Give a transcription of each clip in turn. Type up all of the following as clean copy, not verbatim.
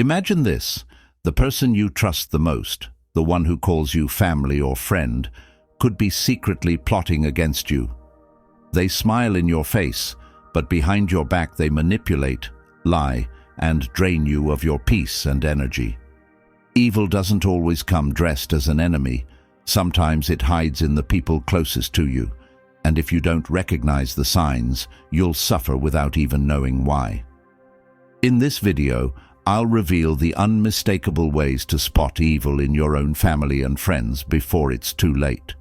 Imagine this: the person you trust the most, the one who calls you family or friend, could be secretly plotting against you. They smile in your face, but behind your back they manipulate, lie, and drain you of your peace and energy. Evil doesn't always come dressed as an enemy. Sometimes it hides in the people closest to you, and if you don't recognize the signs, you'll suffer without even knowing why. In this video, I'll reveal the unmistakable ways to spot evil in your own family and friends before it's too late.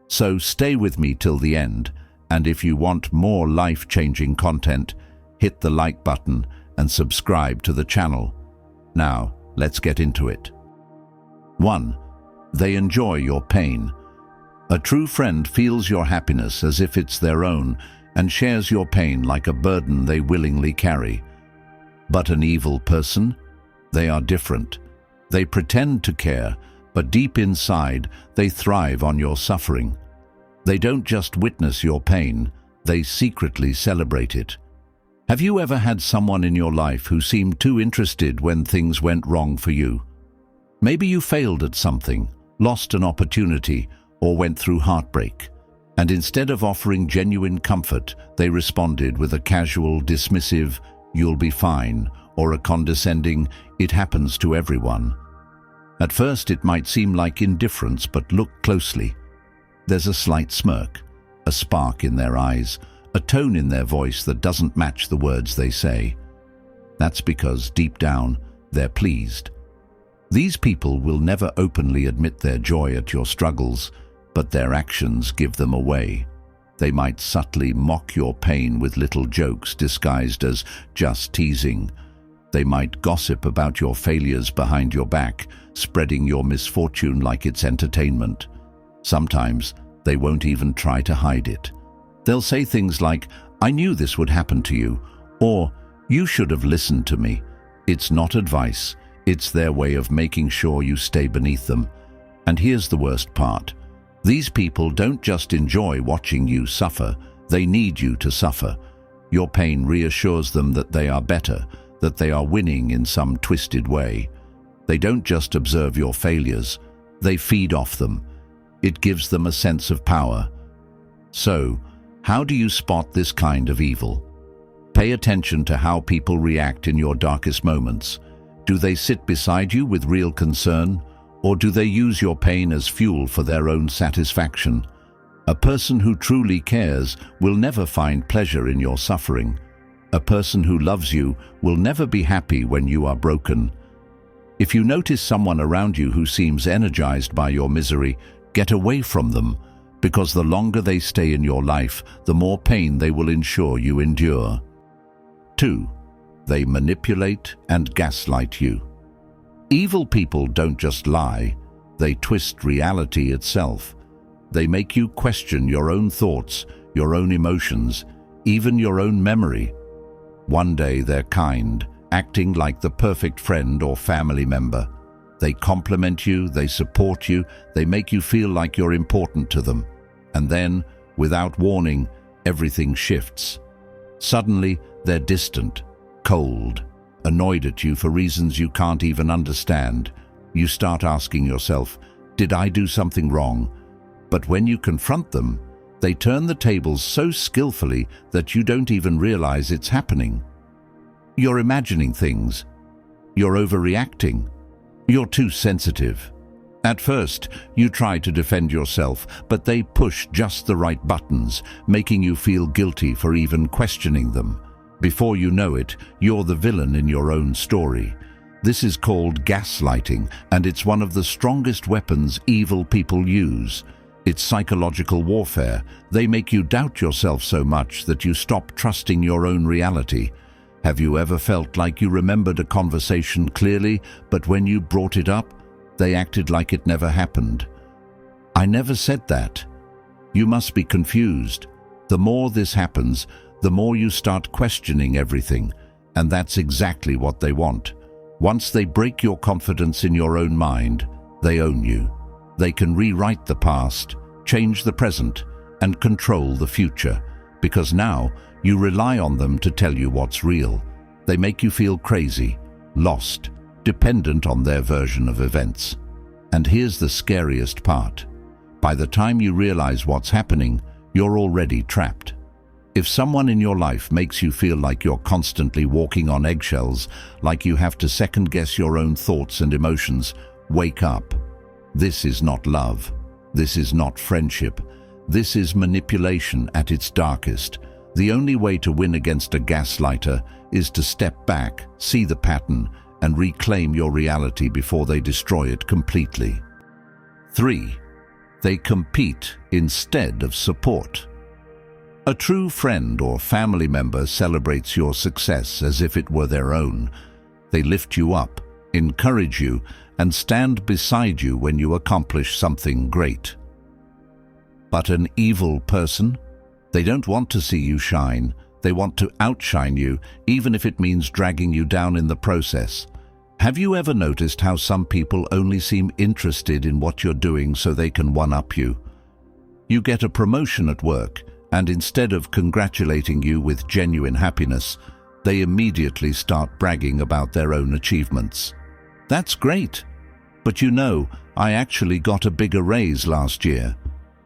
So stay with me till the end, and if you want more life-changing content, hit the like button and subscribe to the channel. Now, let's get into it. 1. They enjoy your pain. A true friend feels your happiness as if it's their own and shares your pain like a burden they willingly carry. But an evil person? They are different. They pretend to care, but deep inside, they thrive on your suffering. They don't just witness your pain, they secretly celebrate it. Have you ever had someone in your life who seemed too interested when things went wrong for you? Maybe you failed at something, lost an opportunity, or went through heartbreak. And instead of offering genuine comfort, they responded with a casual, dismissive, "You'll be fine," or a condescending, "It happens to everyone." At first it might seem like indifference, but look closely. There's a slight smirk, a spark in their eyes, a tone in their voice that doesn't match the words they say. That's because, deep down, they're pleased. These people will never openly admit their joy at your struggles, but their actions give them away. They might subtly mock your pain with little jokes disguised as just teasing. They might gossip about your failures behind your back, spreading your misfortune like it's entertainment. Sometimes they won't even try to hide it. They'll say things like, "I knew this would happen to you," or "You should have listened to me." It's not advice, it's their way of making sure you stay beneath them. And here's the worst part. These people don't just enjoy watching you suffer, they need you to suffer. Your pain reassures them that they are better, that they are winning in some twisted way. They don't just observe your failures, they feed off them. It gives them a sense of power. So, how do you spot this kind of evil? Pay attention to how people react in your darkest moments. Do they sit beside you with real concern, or do they use your pain as fuel for their own satisfaction? A person who truly cares will never find pleasure in your suffering. A person who loves you will never be happy when you are broken. If you notice someone around you who seems energized by your misery, get away from them, because the longer they stay in your life, the more pain they will ensure you endure. 2. They manipulate and gaslight you. Evil people don't just lie, they twist reality itself. They make you question your own thoughts, your own emotions, even your own memory. One day they're kind, acting like the perfect friend or family member. They compliment you, they support you, they make you feel like you're important to them. And then, without warning, everything shifts. Suddenly, they're distant, cold, annoyed at you for reasons you can't even understand. You start asking yourself, did I do something wrong? But when you confront them, they turn the tables so skillfully that you don't even realize it's happening. You're imagining things. You're overreacting. You're too sensitive. At first, you try to defend yourself, but they push just the right buttons, making you feel guilty for even questioning them. Before you know it, you're the villain in your own story. This is called gaslighting, and it's one of the strongest weapons evil people use. It's psychological warfare. They make you doubt yourself so much that you stop trusting your own reality. Have you ever felt like you remembered a conversation clearly, but when you brought it up, they acted like it never happened? I never said that. You must be confused. The more this happens, the more you start questioning everything, and that's exactly what they want. Once they break your confidence in your own mind, they own you. They can rewrite the past, change the present, and control the future, because now you rely on them to tell you what's real. They make you feel crazy, lost, dependent on their version of events. And here's the scariest part. By the time you realize what's happening, you're already trapped. If someone in your life makes you feel like you're constantly walking on eggshells, like you have to second-guess your own thoughts and emotions, wake up. This is not love. This is not friendship. This is manipulation at its darkest. The only way to win against a gaslighter is to step back, see the pattern, and reclaim your reality before they destroy it completely. 3. They compete instead of support. A true friend or family member celebrates your success as if it were their own. They lift you up, encourage you, and stand beside you when you accomplish something great. But an evil person? They don't want to see you shine. They want to outshine you, even if it means dragging you down in the process. Have you ever noticed how some people only seem interested in what you're doing so they can one-up you? You get a promotion at work, and instead of congratulating you with genuine happiness, they immediately start bragging about their own achievements. That's great, but you know, I actually got a bigger raise last year.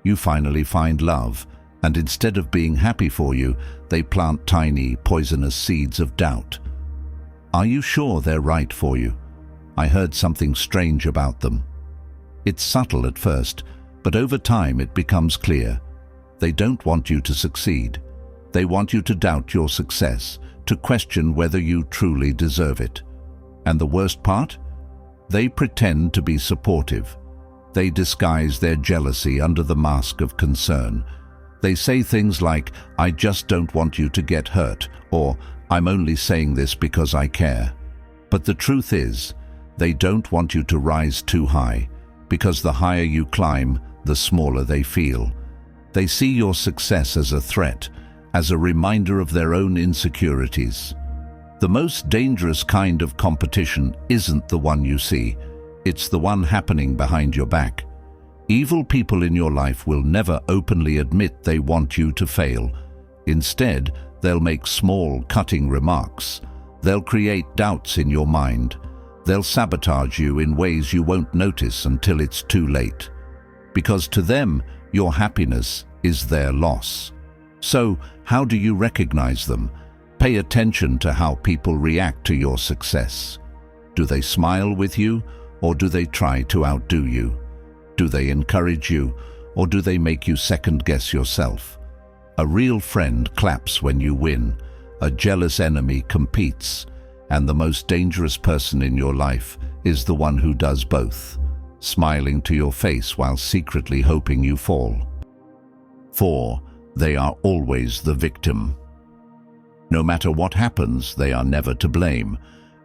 You finally find love, and instead of being happy for you, they plant tiny, poisonous seeds of doubt. Are you sure they're right for you? I heard something strange about them. It's subtle at first, but over time it becomes clear. They don't want you to succeed. They want you to doubt your success, to question whether you truly deserve it. And the worst part? They pretend to be supportive. They disguise their jealousy under the mask of concern. They say things like, "I just don't want you to get hurt," or "I'm only saying this because I care." But the truth is, they don't want you to rise too high, because the higher you climb, the smaller they feel. They see your success as a threat, as a reminder of their own insecurities. The most dangerous kind of competition isn't the one you see, it's the one happening behind your back. Evil people in your life will never openly admit they want you to fail. Instead, they'll make small, cutting remarks. They'll create doubts in your mind. They'll sabotage you in ways you won't notice until it's too late. Because to them, your happiness is their loss. So, how do you recognize them? Pay attention to how people react to your success. Do they smile with you, or do they try to outdo you? Do they encourage you, or do they make you second-guess yourself? A real friend claps when you win. A jealous enemy competes. And the most dangerous person in your life is the one who does both, smiling to your face while secretly hoping you fall. 4. They are always the victim. No matter what happens, they are never to blame.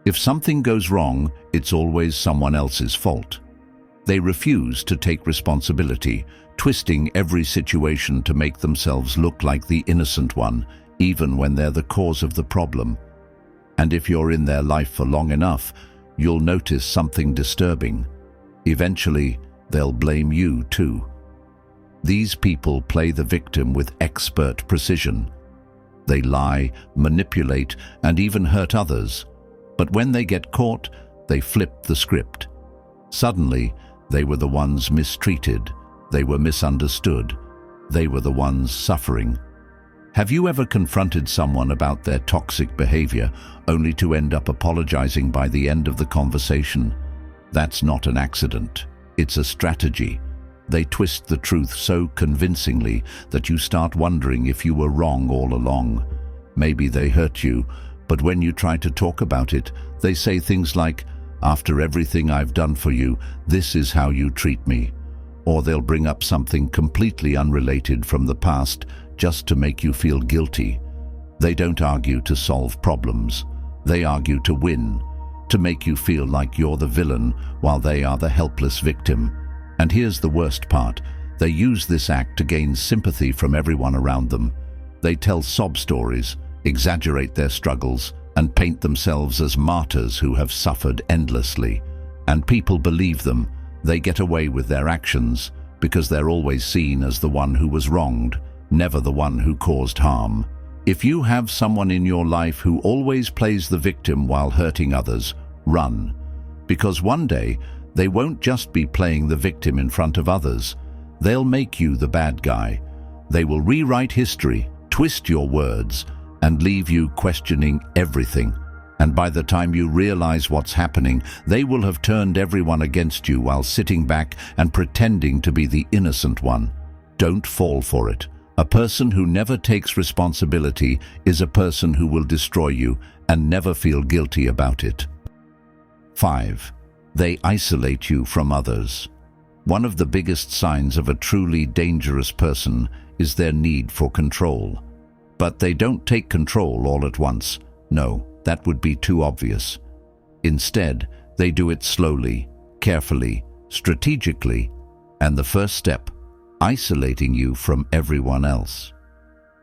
If something goes wrong, it's always someone else's fault. They refuse to take responsibility, twisting every situation to make themselves look like the innocent one, even when they're the cause of the problem. And if you're in their life for long enough, you'll notice something disturbing. Eventually, they'll blame you too. These people play the victim with expert precision. They lie, manipulate, and even hurt others. But when they get caught, they flip the script. Suddenly, they were the ones mistreated. They were misunderstood. They were the ones suffering. Have you ever confronted someone about their toxic behavior only to end up apologizing by the end of the conversation? That's not an accident. It's a strategy. They twist the truth so convincingly that you start wondering if you were wrong all along. Maybe they hurt you, but when you try to talk about it, they say things like, "After everything I've done for you, this is how you treat me." Or they'll bring up something completely unrelated from the past just to make you feel guilty. They don't argue to solve problems. They argue to win, to make you feel like you're the villain while they are the helpless victim. And here's the worst part. They use this act to gain sympathy from everyone around them. They tell sob stories, exaggerate their struggles, and paint themselves as martyrs who have suffered endlessly. And people believe them. They get away with their actions because they're always seen as the one who was wronged, never the one who caused harm. If you have someone in your life who always plays the victim while hurting others, run. Because one day, they won't just be playing the victim in front of others. They'll make you the bad guy. They will rewrite history, twist your words, and leave you questioning everything. And by the time you realize what's happening, they will have turned everyone against you while sitting back and pretending to be the innocent one. Don't fall for it. A person who never takes responsibility is a person who will destroy you and never feel guilty about it. 5. They isolate you from others. One of the biggest signs of a truly dangerous person is their need for control. But they don't take control all at once. No, that would be too obvious. Instead, they do it slowly, carefully, strategically, and the first step, isolating you from everyone else.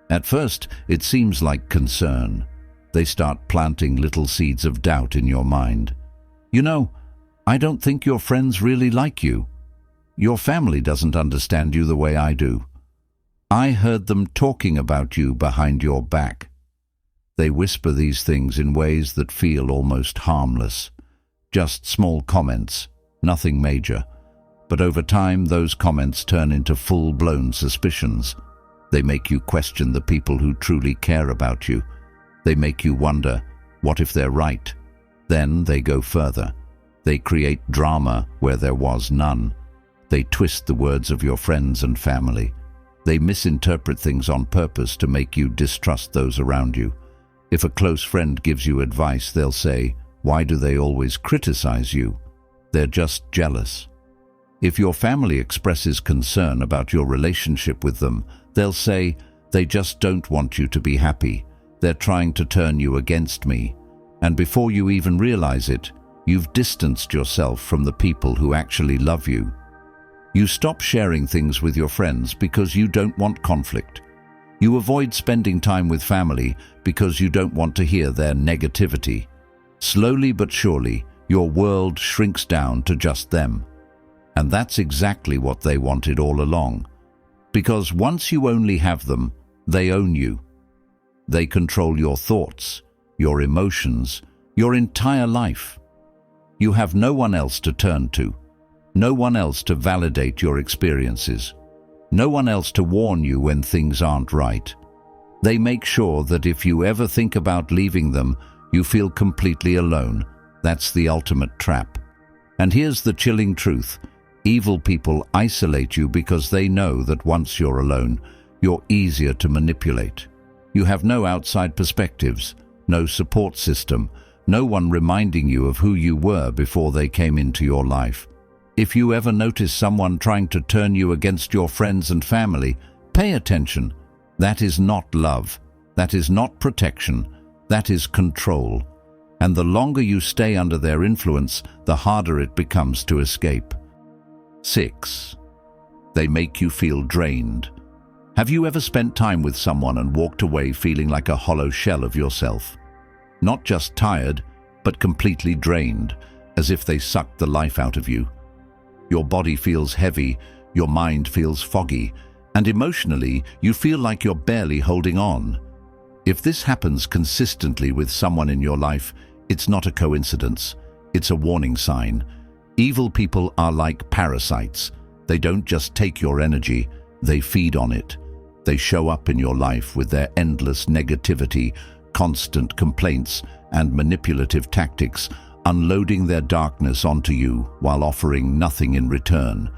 At first, it seems like concern. They start planting little seeds of doubt in your mind. You know, I don't think your friends really like you. Your family doesn't understand you the way I do. I heard them talking about you behind your back. They whisper these things in ways that feel almost harmless. Just small comments, nothing major. But over time, those comments turn into full-blown suspicions. They make you question the people who truly care about you. They make you wonder, what if they're right? Then they go further. They create drama where there was none. They twist the words of your friends and family. They misinterpret things on purpose to make you distrust those around you. If a close friend gives you advice, they'll say, "Why do they always criticize you?" They're just jealous. If your family expresses concern about your relationship with them, they'll say, "They just don't want you to be happy. They're trying to turn you against me." And before you even realize it, you've distanced yourself from the people who actually love you. You stop sharing things with your friends because you don't want conflict. You avoid spending time with family because you don't want to hear their negativity. Slowly but surely, your world shrinks down to just them. And that's exactly what they wanted all along. Because once you only have them, they own you. They control your thoughts, your emotions, your entire life. You have no one else to turn to, no one else to validate your experiences, no one else to warn you when things aren't right. They make sure that if you ever think about leaving them, you feel completely alone. That's the ultimate trap. And here's the chilling truth. Evil people isolate you because they know that once you're alone, you're easier to manipulate. You have no outside perspectives, no support system, no one reminding you of who you were before they came into your life. If you ever notice someone trying to turn you against your friends and family, pay attention. That is not love. That is not protection. That is control. And the longer you stay under their influence, the harder it becomes to escape. 6. They make you feel drained. Have you ever spent time with someone and walked away feeling like a hollow shell of yourself? Not just tired, but completely drained, as if they sucked the life out of you. Your body feels heavy, your mind feels foggy, and emotionally, you feel like you're barely holding on. If this happens consistently with someone in your life, it's not a coincidence. It's a warning sign. Evil people are like parasites. They don't just take your energy, they feed on it. They show up in your life with their endless negativity, constant complaints, and manipulative tactics, unloading their darkness onto you while offering nothing in return.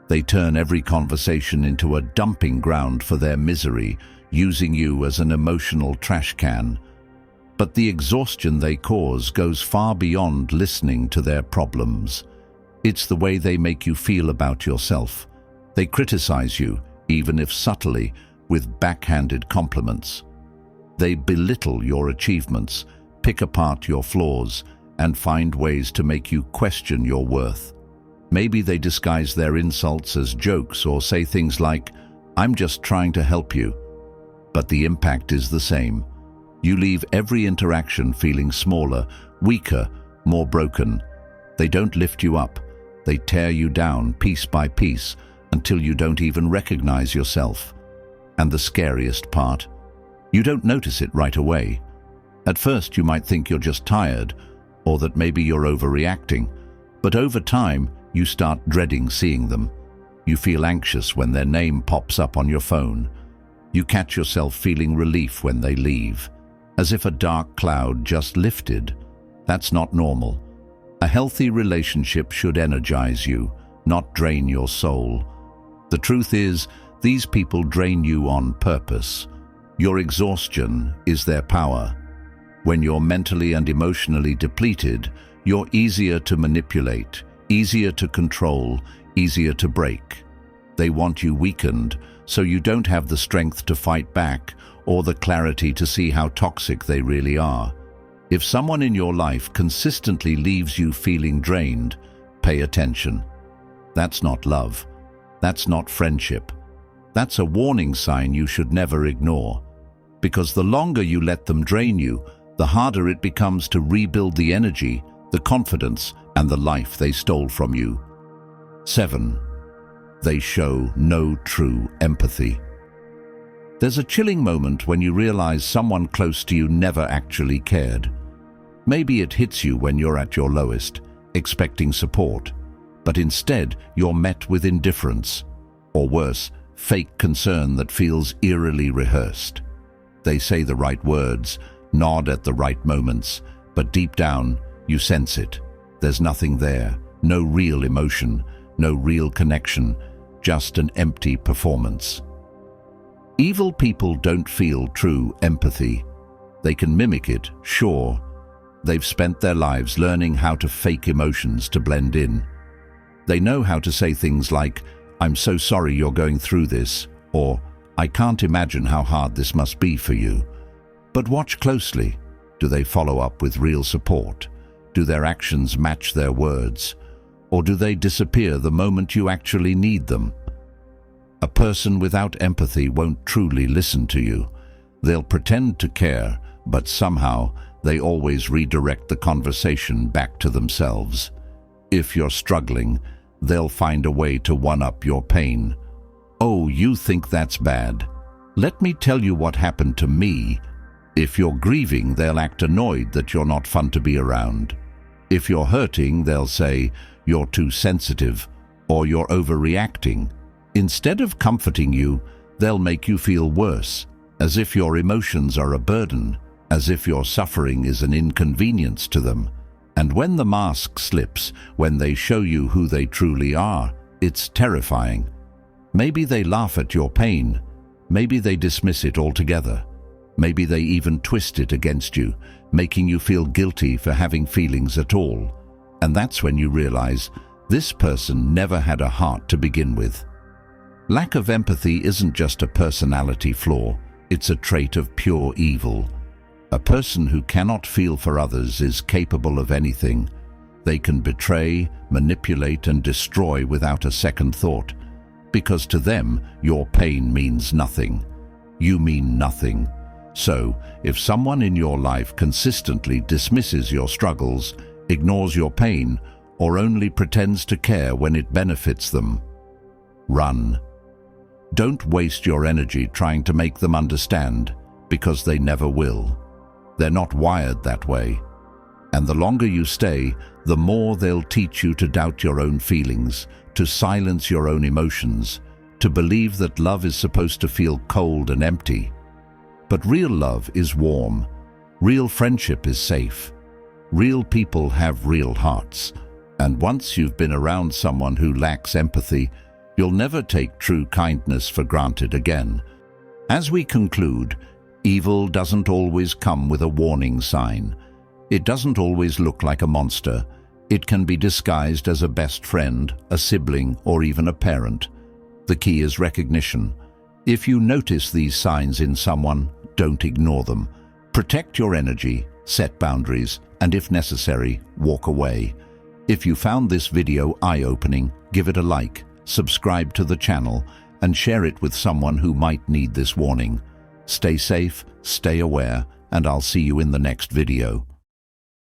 They turn every conversation into a dumping ground for their misery, using you as an emotional trash can. But the exhaustion they cause goes far beyond listening to their problems. It's the way they make you feel about yourself. They criticize you, even if subtly, with backhanded compliments. They belittle your achievements, pick apart your flaws, and find ways to make you question your worth. Maybe they disguise their insults as jokes or say things like, "I'm just trying to help you." But the impact is the same. You leave every interaction feeling smaller, weaker, more broken. They don't lift you up. They tear you down piece by piece until you don't even recognize yourself. And the scariest part, you don't notice it right away. At first, you might think you're just tired, or that maybe you're overreacting. But over time, you start dreading seeing them. You feel anxious when their name pops up on your phone. You catch yourself feeling relief when they leave, as if a dark cloud just lifted. That's not normal. A healthy relationship should energize you, not drain your soul. The truth is, these people drain you on purpose. Your exhaustion is their power. When you're mentally and emotionally depleted, you're easier to manipulate, easier to control, easier to break. They want you weakened, so you don't have the strength to fight back or the clarity to see how toxic they really are. If someone in your life consistently leaves you feeling drained, pay attention. That's not love. That's not friendship. That's a warning sign you should never ignore. Because the longer you let them drain you, the harder it becomes to rebuild the energy, the confidence, and the life they stole from you. 7. They show no true empathy. There's a chilling moment when you realize someone close to you never actually cared. Maybe it hits you when you're at your lowest, expecting support, but instead you're met with indifference, or worse, fake concern that feels eerily rehearsed. They say the right words, nod at the right moments, but deep down, you sense it. There's nothing there, no real emotion, no real connection, just an empty performance. Evil people don't feel true empathy. They can mimic it, sure. They've spent their lives learning how to fake emotions to blend in. They know how to say things like, "I'm so sorry you're going through this," or "I can't imagine how hard this must be for you." But watch closely. Do they follow up with real support? Do their actions match their words? Or do they disappear the moment you actually need them? A person without empathy won't truly listen to you. They'll pretend to care, but somehow they always redirect the conversation back to themselves. If you're struggling, they'll find a way to one-up your pain. "Oh, you think that's bad? Let me tell you what happened to me." If you're grieving, they'll act annoyed that you're not fun to be around. If you're hurting, they'll say, "You're too sensitive," or "You're overreacting." Instead of comforting you, they'll make you feel worse, as if your emotions are a burden, as if your suffering is an inconvenience to them. And when the mask slips, when they show you who they truly are, it's terrifying. Maybe they laugh at your pain. Maybe they dismiss it altogether. Maybe they even twist it against you, making you feel guilty for having feelings at all. And that's when you realize this person never had a heart to begin with. Lack of empathy isn't just a personality flaw, it's a trait of pure evil. A person who cannot feel for others is capable of anything. They can betray, manipulate, and destroy without a second thought, because to them, your pain means nothing. You mean nothing. So, if someone in your life consistently dismisses your struggles, ignores your pain, or only pretends to care when it benefits them, run. Don't waste your energy trying to make them understand, because they never will. They're not wired that way. And the longer you stay, the more they'll teach you to doubt your own feelings, to silence your own emotions, to believe that love is supposed to feel cold and empty. But real love is warm. Real friendship is safe. Real people have real hearts. And once you've been around someone who lacks empathy, you'll never take true kindness for granted again. As we conclude, evil doesn't always come with a warning sign. It doesn't always look like a monster. It can be disguised as a best friend, a sibling, or even a parent. The key is recognition. If you notice these signs in someone, don't ignore them. Protect your energy, set boundaries, and if necessary, walk away. If you found this video eye-opening, give it a like, subscribe to the channel, and share it with someone who might need this warning. Stay safe, stay aware, and I'll see you in the next video.